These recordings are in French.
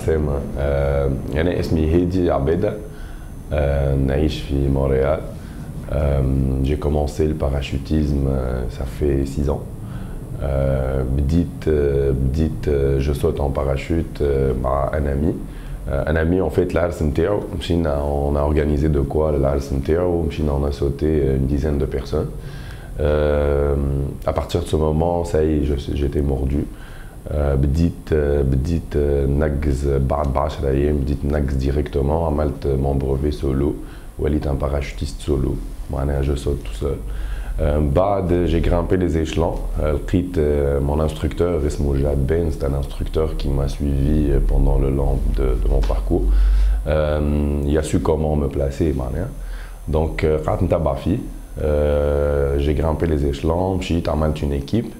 عسامة. أنا اسمي هادي عبادة. نعيش في مونريال. J'ai commencé le parachutisme, ça fait 6 ans. Je saute en parachute avec un ami en fait l'Ars نتاعو on a organisé de quoi l'Ars نتاعو on a sauté une dizaine de personnes. À partir de ce moment ça y est j'étais mordu. بديت نقز بعد 10 ايام بديت نقز directement عملت mon brevet solo وليت un parachutiste solo معناها je saute tout seul. بعد j'ai grimpé les échelons لقيت mon instructeur اسمه Jad Ben, c'est un instructeur qui m'a suivi pendant le long de mon parcours. Il a su comment me placer معناها. Donc قعدت نتبع فيه. J'ai grimpé les échelons مشيت عملت une équipe.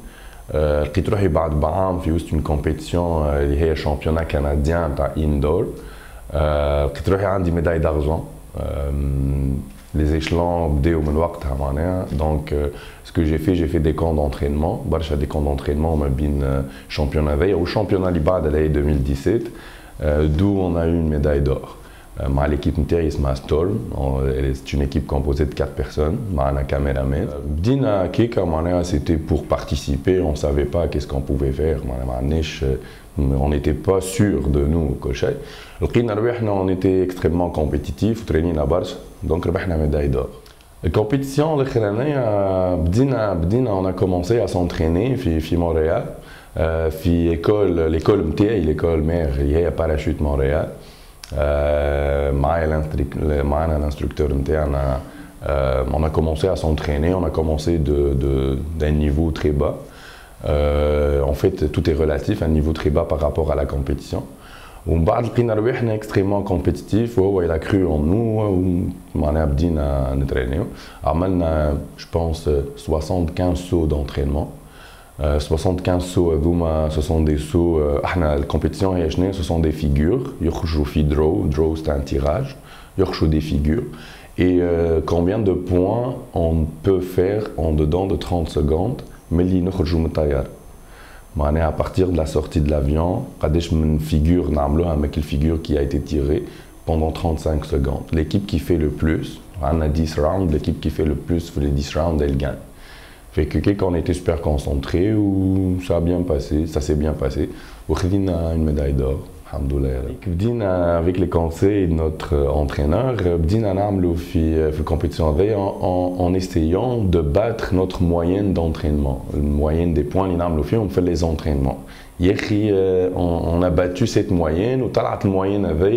لقيت روحي بعد بعام في وسط une compétition اللي هي championnat canadien تاع indoor. لقيت روحي عندي médaille d'argent. Les échelons بداو من وقتها معناها. Donc ce que j'ai fait des camps d'entraînement, برشا des camps d'entraînement ما بين championnat هذايا والشامبيونات اللي بعد اللي هي 2017 d'où on a eu une médaille d'or. مع l'équipe نتاعي اسمها Storm, c'est une équipe composée de 4 personnes, معنا caméraman. بدينا كيكا معناها c'était pour participer, on savait pas qu'est-ce qu'on pouvait faire, معناش on n'était pas sûr de nous كل شيء. لقينا ربحنا on était extrêmement compétitif وترينينا برشا, donc ربحنا médaille d'or. الكومبيتيسيون الاخرانيه بدينا on a commencé à s'entraîner في مونريال في l'école نتاعي l'école mère اللي هي باراشوت مونريال. معنا l'instructeur نتاعنا. On a commencé à s'entraîner, on a commencé d'un niveau très bas. En fait, tout est relatif, un niveau très bas par rapport à la compétition. ومن بعد لقينا رواحنا extrêmement compétitif وهو il a cru en nous ومعناها بدينا نترينيو. عملنا je pense 75 sauts d'entraînement. 75 sauts هذوما ce sont des sauts احنا الكومبيتيسيون هي شنو ce sont des figures يخرجوا في draw c'est un tirage يخرجوا des figures et combien de points on peut faire en dedans de 30 secondes ملي نخرجوا من الطياره معناها à partir de la sortie de l'avion قداش من figure نعملوها avec le figure qui a été tirée pendant 35 secondes. L'équipe qui fait le plus on a 10 rounds, l'équipe qui fait le plus pour les 10 rounds elle gagne. Fait que quand on était super concentré, ça a bien passé, ça s'est bien passé. On a une médaille d'or, alhamdoulilah. Avec les conseils de notre entraîneur, on fait la compétition en essayant de battre notre moyenne d'entraînement. La moyenne des points, on fait les entraînements. Hier, on a battu cette moyenne, on a la moyenne avec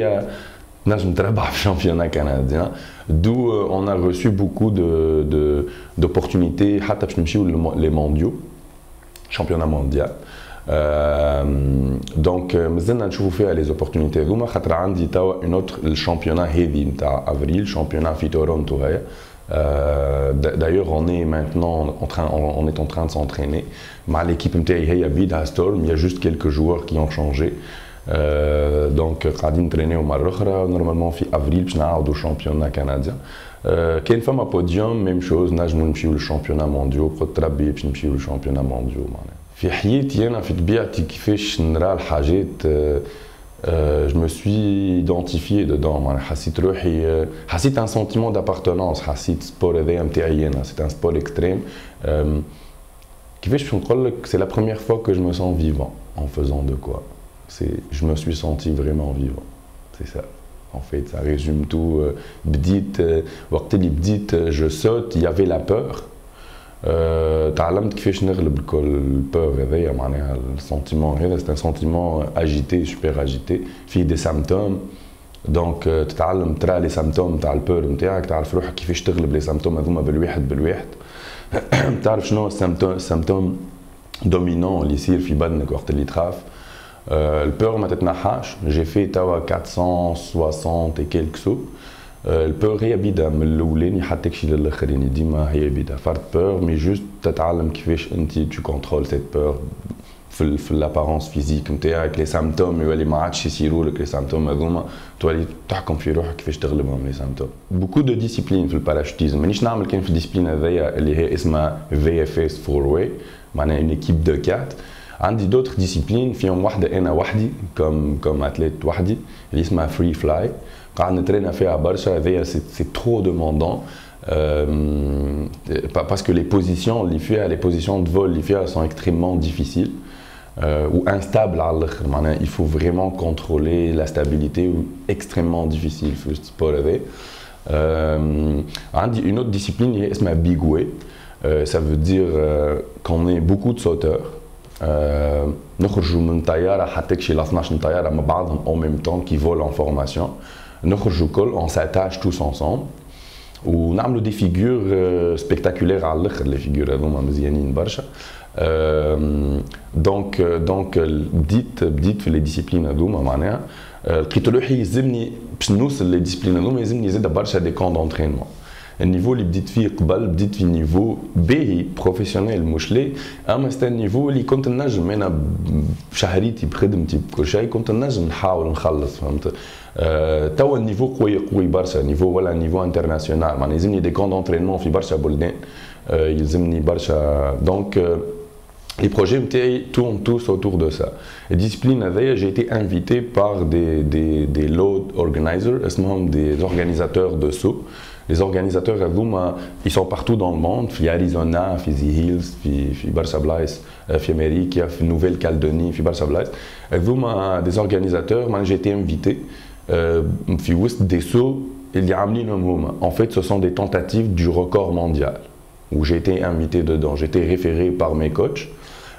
نجم تربح في championnat canadien, d'où on a reçu beaucoup d'opportunités حتى باش نمشيو les mondiaux, championnat mondial. Donc مازلنا نشوفوا فيها les opportunités هذوما خاطر عندي توا une autre الشامبيونات هذي نتاع افريل, championnat في تورونتو هيا. D'ailleurs on est maintenant on est en train de s'entraîner مع l'équipe نتاعي هي بيدها Storm, il y a juste quelques joueurs qui ont changé. دونك قاعدين نترينيو مره اخرى نورمالمون في افريل باش نعاودوا شامبيونا كنديان. كاين فما بوديوم ميم شوز نجموا نمشيو للشامبيونا مونديو قلت ربي باش نمشيو للشامبيونا مونديو معناها. في حياتي انا في طبيعتي كيفاش نرى الحاجات je me suis identifié dedans معناها حسيت روحي حسيت un sentiment d'appartenance حسيت سبور هذايا نتاعي انا c'est un sport extrême. كيفاش باش نقول لك c'est la première fois que je me sens vivant en faisant de quoi. Je me suis senti vraiment vivant, c'est ça. En fait, ça résume tout. Je saute, il y avait la peur. تعلمت كيفاش نغلب البور هذايا معناها السنتيمون هذا c'est un sentiment agité, super agité, فيه des symptômes. Donc تتعلم ترى لي سيمبتوم تاع البور نتاعك, تعرف روحك كيفاش تغلب لي سيمبتوم هذوما بالواحد. تعرف شنو السيمبتوم دومينون اللي يصير في بدنك وقت اللي تخاف. البور ما تتنحاش. j'ai fait توا 460 et quelques sauts. البور هي بيدا من الاولاني حتى كشي للاخرين ديما هي بيدا فرد بور مي جوست تتعلم كيفاش انت تو كونترول سيت بور في الابارونس فيزيك نتاعك. لي سيمبتوم يولي ما عادش يصيروا لك لي سيمبتوم هذوما تولي تحكم في روحك كيفاش تغلبهم لي سيمبتوم. بوكو دو ديسيبلين في الباراشوتيزم مانيش نعمل كان في الديسيبلين هذايا اللي هي اسمها في اف اس 4 واي معناها اون ايكيب دو 4. عندي d'autres disciplines فيهم واحدة أنا وحدي comme athlète وحدي اللي اسمها free fly قاعد نترينا فيها برشا هذيا c'est trop demandant parce que les positions de vol اللي فيها sont extrêmement difficiles ou instables على الآخر معناها il faut vraiment contrôler la stabilité ou extrêmement difficile في السبور هذا عندي une autre discipline اللي اسمها big way ça veut dire qu'on est beaucoup de sauteurs نخرجوا من طيارة حتى شي 12 طيارة مع بعضهم en même temps qui volent en formation نخرجوا كل on s'attache tous ensemble ونعملوا des figures spectaculaires على الاخر les figures هذوما مزيانين برشا دونك بديت في لي ديسيبلين هذوما معناها لقيت روحي يلزمني باش نوصل لي ديسيبلين هذوما يلزمني زاد برشا دي كون دونترينمون النيفو اللي بديت فيه قبل بديت في نيفو باهي بروفيسيونيل مش لي اما ستا النيفو اللي كنت نجم انا بشهريتي بخدمتي بكل شيء كنت نجم نحاول نخلص فهمت توا النيفو قوي برشا نيفو ولا نيفو انترناسيونال معناها يلزمني دي كون دونترينمون في برشا بلدان يلزمني برشا دونك les projets tournent tous autour de ça. Et discipline j'ai été invité par des load organizers, des organisateurs de sauts. Les organisateurs ils sont partout dans le monde, في Arizona, في The Hills, في برشا بلايص, في أمريكا, في Nouvelle-Calédonie, في برشا بلايص. Des organisateurs, j'ai été invité في وسط des sauts اللي عاملينهم هما. En fait, ce sont des tentatives du record mondial. Où j'ai été invité dedans, j'ai été référé par mes coachs,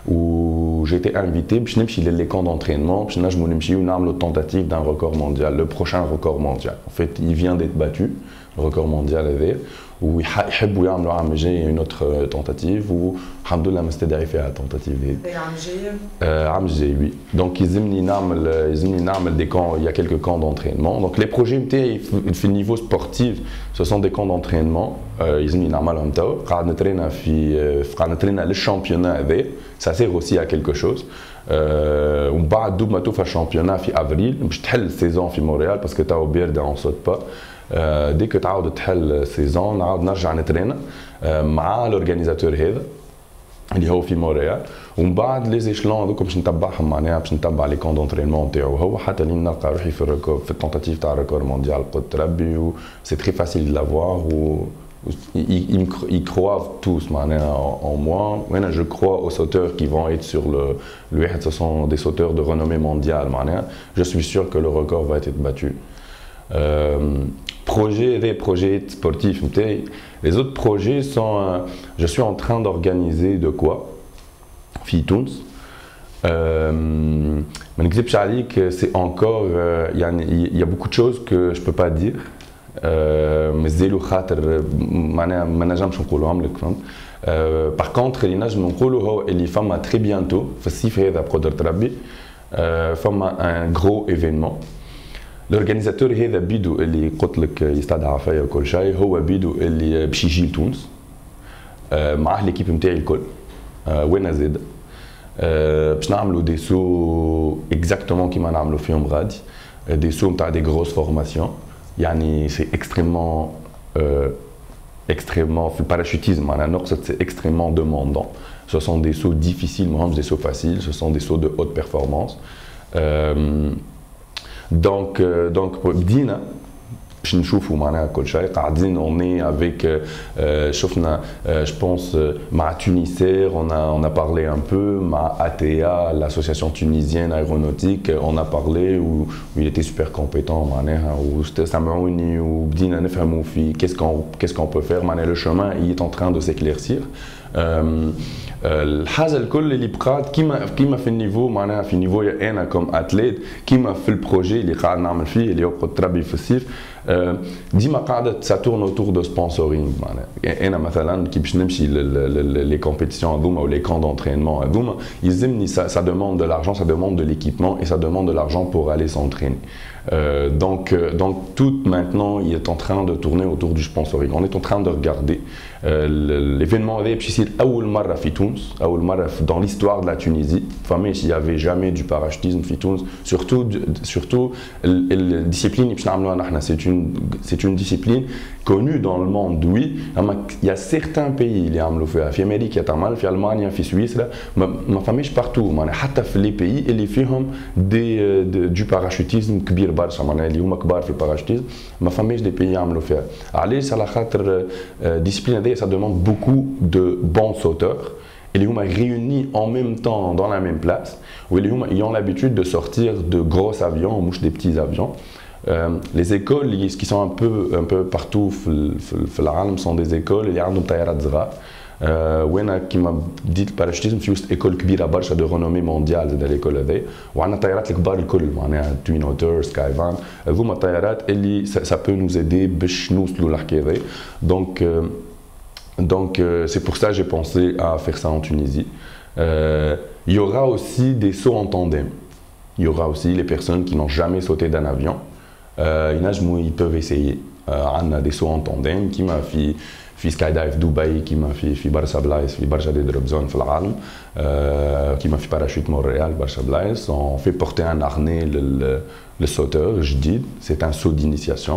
où j'ai été invité باش نمشي les camps d'entraînement باش نجمو نمشيو نعملو tentative d'un record mondial, le prochain record mondial. En fait, il vient d'être battu, le record mondial هذايا, ويحبوا يعملوا عام جاي une autre tentative والحمد لله مستدعي فيها التنتاتيف هذه. عام جاي؟ عام جاي oui. Donc يلزمني نعمل des camps, il y a quelques camps d'entraînement. Donc les projets نتاعي في النيفو sportif, ce sont des camps d'entraînement. يلزمني نعملهم توا. قاعد نترينا للشامبيونات هذايا. Ça sert aussi à quelque chose. ومن بعد دوب ما توفى الشامبيونات في افريل باش تحل السيزون في مونريال باسكو تاو بارده اون سوت با ديك تعاود تحل السيزون نعاود نرجع نترينا مع الاورغانيزاتور هذا اللي هو في مونريال ومن بعد لي زيشلون هذوك باش نتبعهم معناها باش نتبع لي كون دونترينمون نتاعو هو حتى لين نلقى روحي في الريكورد في التونتاتيف تاع الريكورد مونديال قلت ربي و سي تري فاسيل دو لافوار و ils croient tous en moi. Maintenant, je crois aux sauteurs qui vont être sur le WEHD, ce sont des sauteurs de renommée mondiale. Je suis sûr que le record va être battu. Des projets sportifs. Les autres projets sont. Je suis en train d'organiser de quoi Fitouns. C'est encore. Il y a beaucoup de choses que je ne peux pas dire. مازالوا خاطر معناها ما نجمش نقولهم لك فهمت باغ كونتر اللي نجم نقولوا هو اللي فما تري بيانتو في الصيف هذا بقدرة ربي فما ان غرو ايفينمون الاورغانيزاتور هذا بيدو اللي قلت لك يستدعى فيا وكل شيء هو بيدو اللي باش يجي لتونس معاه ليكيب نتاعي الكل وانا زاد باش نعملوا دي سو اكزاكتومون كيما نعملوا فيهم غادي دي سو نتاع دي غروس فورماسيون يعني c'est extrêmement في الباراشوتيزم معناها نقصد c'est extrêmement demandant. Ce sont des sauts difficiles, ماهمش des sauts faciles, ce sont des sauts de haute performance. Donc بدينا باش نشوفوا معناها كل شيء قاعدين on est avec شفنا je pense مع Tunisair on a parlé un peu مع ATA l'association tunisienne aéronautique on a parlé où il était super compétent معناها وسمعوني وبدينا نفهموا في qu'est-ce qu'on peut faire معناها le chemin il est en train de s'éclaircir الحاجه الكل اللي بقات كيما في النيفو معناها في نيفو انا كوم اتليت كيما في البروجي اللي قاعد نعمل فيه اللي هو قلت ربي في الصيف ديما قاعده ساتورن اوتور دو سبونسورينغ معناها انا مثلا كي باش نمشي لي كومبيتيسيون هذوما او لي كون دونترينمون هذوما يلزمني ça demande de l'argent ça demande de l'équipement et ça demande de l'argent pour aller s'entraîner Donc tout maintenant il est en train de tourner autour du sponsoring. On est en train de regarder l'événement dans l'histoire de la Tunisie. Enfin, il n'y avait jamais du parachutisme في تونس, surtout la discipline c'est une discipline connue dans le monde, oui. Il y a certains pays qui ont fait, en Amérique, en Allemagne, en Suisse, ما فماش partout, حتى في les pays اللي فيهم du parachutisme كبير برشا, معناها اللي هما كبار في الباراشوتيزم, ما فماش des pays عملوا فيها. علاش؟ على خاطر discipline هذيا ça demande beaucoup de bons sauteurs. Et les humains réunis en même temps dans la même place, où les humains ont l'habitude de sortir de gros avions, mouche des petits avions. Les écoles qui sont un peu partout dans le monde sont des écoles, il y a un taïrat zra. Qui m'a dit le parachutisme, c'est une école كبيرة برشا de renommée mondiale de l'école هذه, وعندنا طيارات الكبار الكل, معناها Twin Otter, Skyvan, هذوما الطيارات اللي ça peut nous aider باش نوصلوا للحكاية هذه. Donc c'est pour ça que j'ai pensé à faire ça en Tunisie. Il y aura aussi des sauts en tandem. Il y aura aussi les personnes qui n'ont jamais sauté d'un avion. Ils peuvent essayer. On a des sauts en tandem qui m'a fait skydive Dubaï, qui m'a fait Barça Blaise, fait Barça des drop zones dans le monde, qui m'a fait parachute Montréal, Barça Blaise. On fait porter un harnais le sauteur, je dis, c'est un saut d'initiation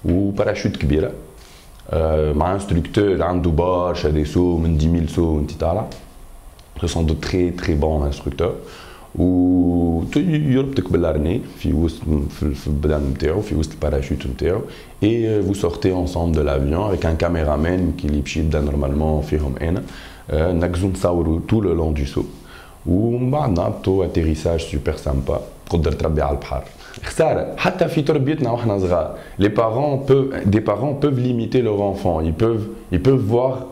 ou parachute kbira. مع instructeur عنده برشا des sauts من 10 000 sauts انت طالع. Ce sont de très bons instructeurs و يربطك بالارني في وسط في البدن نتاعو, في وسط الباراشوت نتاعو, et vous sortez ensemble de l'avion avec un caméraman qui يمشي يبدا نورمالمون فيهم انا, نركزو نصوروا tout le long du saut ومن بعد نهبطوا atterrissage super sympa, تقدر تربي على البحر. خسارة حتى في تربيتنا واحنا صغار, des parents peuvent limiter leur enfant, ils peuvent voir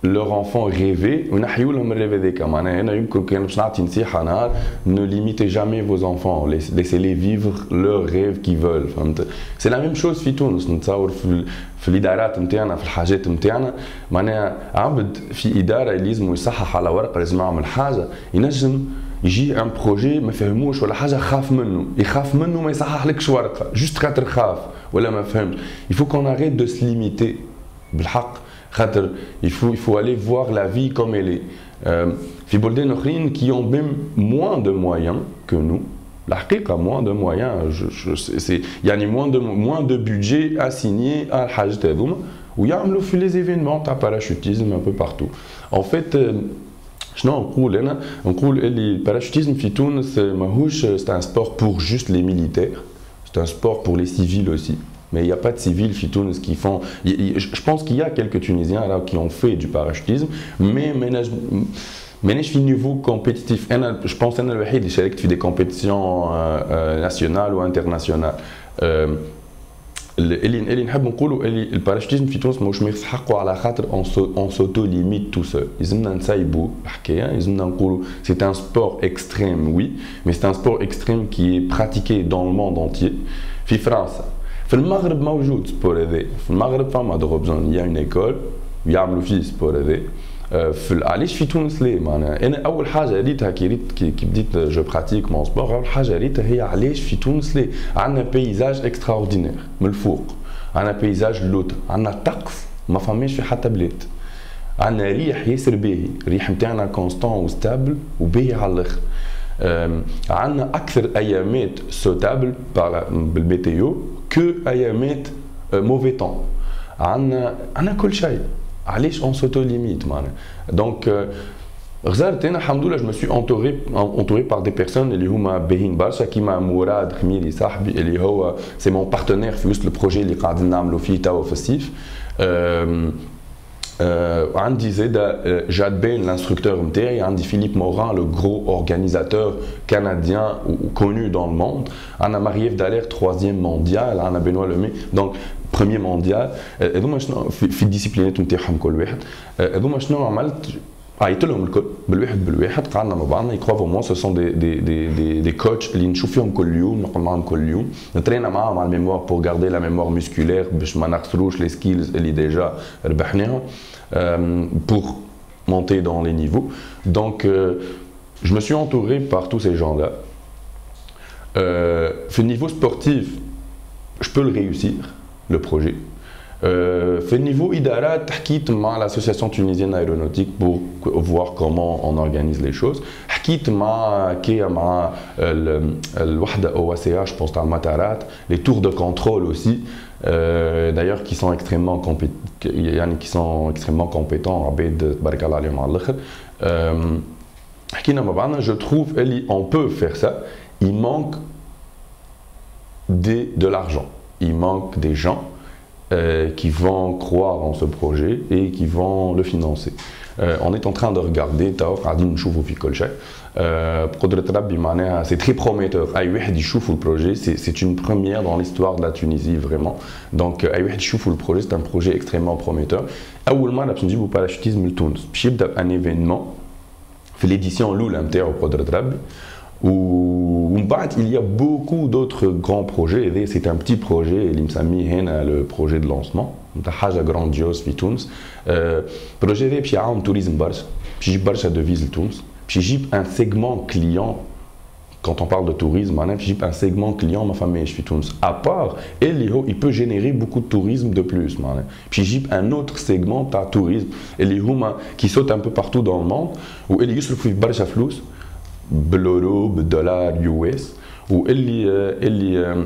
leur enfant rêver ونحيوا لهم الريف هذاك. معناها انا يمكن كان باش نعطي نصيحة نهار, ne limitez jamais vos enfants, laissez-les vivre leur rêve qu'ils veulent, فهمت. C'est la même chose في تونس, نتصور في الادارات نتاعنا, في الحاجات نتاعنا, معناها عبد في ادارة اللي لازم يصحح على ورقة, لازم يعمل حاجة, ينجم يجي ان بروجي ما فهموش ولا حاجه, يخاف منه ما يصححلكش ورقه جوست خاطر خاف ولا ما فهمش. Il faut qu'on arrête de se limiter بالحق, خاطر il faut aller voir la vie comme elle est. في بلدان اخرين qui ont même moins de moyens que nous, الحقيقه moins de moyens, يعني moins de budget assigné à الحاجات هذوما, ويعملوا في les événements تاع parachutisme un peu partout. En fait شنو نقول انا؟ نقول اللي الباراشوتيزم في تونس ماهوش c'est un sport pour juste les militaires, c'est un sport pour les civils aussi. Mais il n'y a pas de civils في تونس qui font. Je pense qu'il y a quelques Tunisiens là qui ont fait du parachutisme, mais ماناش في niveau compétitif. انا je pense انا الوحيد اللي شاركت في des compétitions nationales ou internationales. اللي نحب نقولوا اللي الباراشوتيزم في تونس ماهوش ما يستحقوا على خاطر on s'auto-limite tout seul. يلزمنا نسايبوا الحكايه, يلزمنا نقولوا c'est un sport extrême, oui, mais c'est un sport extrême qui est pratiqué dans le monde entier. في فرنسا, في المغرب موجود سبور هذا, في المغرب فما دروب زون, il y a une école يعملوا فيه سبور هذا. علاش في تونس ليه؟ معناها انا اول حاجه ريتها كي بديت جو براتيك مون سبور, اول حاجه ريتها هي علاش في تونس ليه؟ عندنا بيزاج اكستراوردينير من الفوق, عندنا بيزاج لوطا, عندنا طقس ما فماش في حتى بلاد, عندنا ريح ياسر باهي, الريح نتاعنا كونستون وستابل وباهي على الاخر, عندنا اكثر ايامات سوتابل بالميتيو كو ايامات موفي طون, عندنا كل شيء. علاش on s'auto-limite معناها. دونك غزرت انا الحمد لله, je me suis entouré par des personnes اللي هما باهين برشا, كيما مراد خميري صاحبي اللي هو سي مون بارتنير في وسط البروجي اللي قاعدين نعملوا فيه توا في الصيف. عندي زاده جاد بين l'instructeur نتاعي, عندي فيليب موران le gros organisateur canadien connu dans le monde, عندنا مارييف دالير 3e mondial, عندنا بنوا لومي donc premier mondial. هذوما شنو في الديسيبلينات نتاعهم كل واحد, هذوما شنو عملت؟ عيطت لهم الكل بالواحد قعدنا مع بعضنا, يكوا فومون سو سون دي كوتش اللي نشوف فيهم كل يوم, نقعد معاهم كل يوم, نترينا معاهم على الميموار بور غاردي لا ميموار مسكولير باش ما نخسروش لي سكيلز اللي ديجا ربحناهم, pour monter dans les niveaux. Donc je me suis entouré par tous ces gens-là. Au niveau sportif, je peux le réussir, le projet. Au niveau IDARA, حكيت مع l'association tunisienne aéronautique pour voir comment on organise les choses. حكيت مع الوحدة OACA, je pense à Matarat, les tours de contrôle aussi, d'ailleurs qui sont extrêmement compétents, عباد تبارك الله عليهم على الآخر. حكينا مع بعضنا, je trouve on peut faire ça. Il manque de l'argent, il manque des gens qui vont croire en ce projet et qui vont le financer. On est en train de regarder, c'est très prometteur. Le projet, c'est une première dans l'histoire de la Tunisie, vraiment. Donc, le projet, c'est un projet extrêmement prometteur. Le parachutisme de Tunis, c'est un événement, l'édition Loula il y a beaucoup d'autres grands projets. C'est un petit projet, le projet de lancement. C'est grandiose في تونس. projet ده باش يعاون tourisme برشا، باش يجيب برشا devises لتونس، باش يجيب un segment client. Quand on parle de tourisme, un segment client ma famille je suis Tunis. À part, il peut générer beaucoup de tourisme de plus. Puis j'ai un autre segment de tourisme qui saute un peu partout dans le monde où il y a برشا فلوس باليورو بالدولار US واللي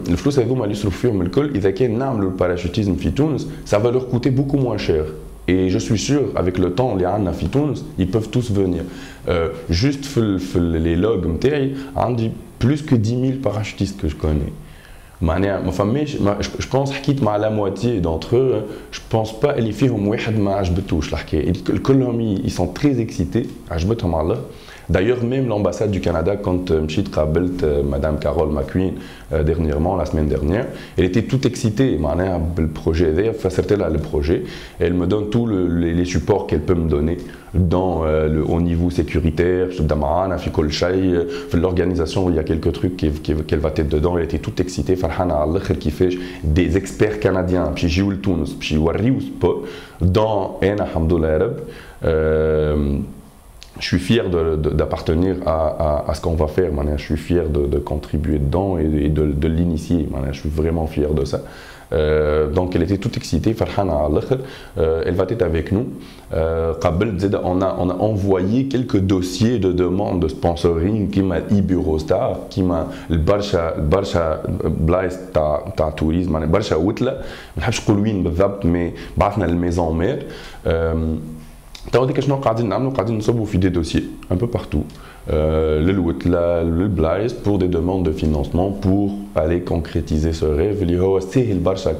الفلوس هذوما اللي يصرفوا فيهم الكل اذا كان نعملوا الباراشوتيزم في تونس ça va leur coûter beaucoup moins cher. Et je suis sûr, avec le temps, les Anna في تونس, ils peuvent tous venir. Juste les logs, j'ai plus que 10 000 parachutistes que je connais. Je pense حكيت مع la moitié d'entre eux, je pense pas اللي فيهم واحد ما عجبتوش الحكايه. الكلهم ils sont très excités, عجبتهم على. D'ailleurs, même l'ambassade du Canada, quand Mchit Kabelt, Madame Carol McQueen, dernièrement, la semaine dernière, elle était toute excitée. Le projet, le projet, et elle me donne tous les supports qu'elle peut me donner au niveau sécuritaire, l'organisation, il y a quelques trucs qu'elle va être dedans. Elle était toute excitée. Farhana al-Akhir qui fait des experts canadiens, puis j'ai eu le Tunis, puis dans Alhamdoulilah Arab. Je suis fier d'appartenir à ce qu'on va faire. Je suis fier de contribuer dedans et de l'initier. Je suis vraiment fier de ça. Donc elle était toute excitée. Elle va être avec nous. On a envoyé quelques dossiers de demande de sponsoring qui m'a Eurostar, qui m'a le Barcha Blaise ta tourisme, Barcha Outla. Je ne sais pas وين بالضبط, mais بعثنا الميزون مير. كاش قاعدين نعملوا قاعدين نصبوا في des dossiers un peu partout للوتلا للبلايص pour des demandes de financement pour aller concrétiser ce rêve اللي هو سهل برشا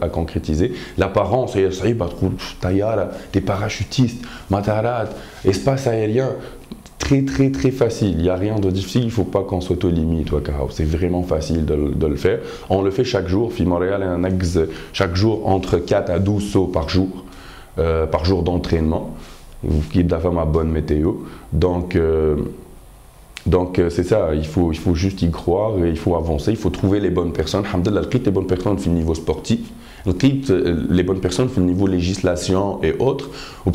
à concrétiser. L'apparence هي صعيبه تقول طياره des parachutistes مطارات espace aérien très facile, il n'y a rien de difficile, il ne faut pas qu'on s'auto-limite, c'est vraiment facile de le faire. On le fait chaque jour, chaque jour entre 4 à 12 sauts par jour d'entraînement, qui est d'avoir ma bonne météo. Donc c'est ça, il faut juste y croire, et il faut avancer, il faut trouver les bonnes personnes. Alhamdulillah, les bonnes personnes au niveau sportif, les bonnes personnes au niveau législation et autres. Ou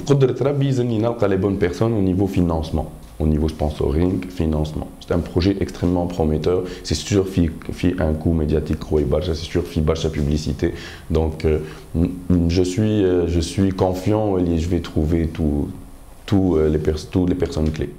les bonnes personnes au niveau financement, au niveau sponsoring, financement. C'est un projet extrêmement prometteur. C'est sûr qu'il y a un coût médiatique, c'est sûr qu'il y a une publicité. Donc je suis confiant et je vais trouver toutes les personnes clés.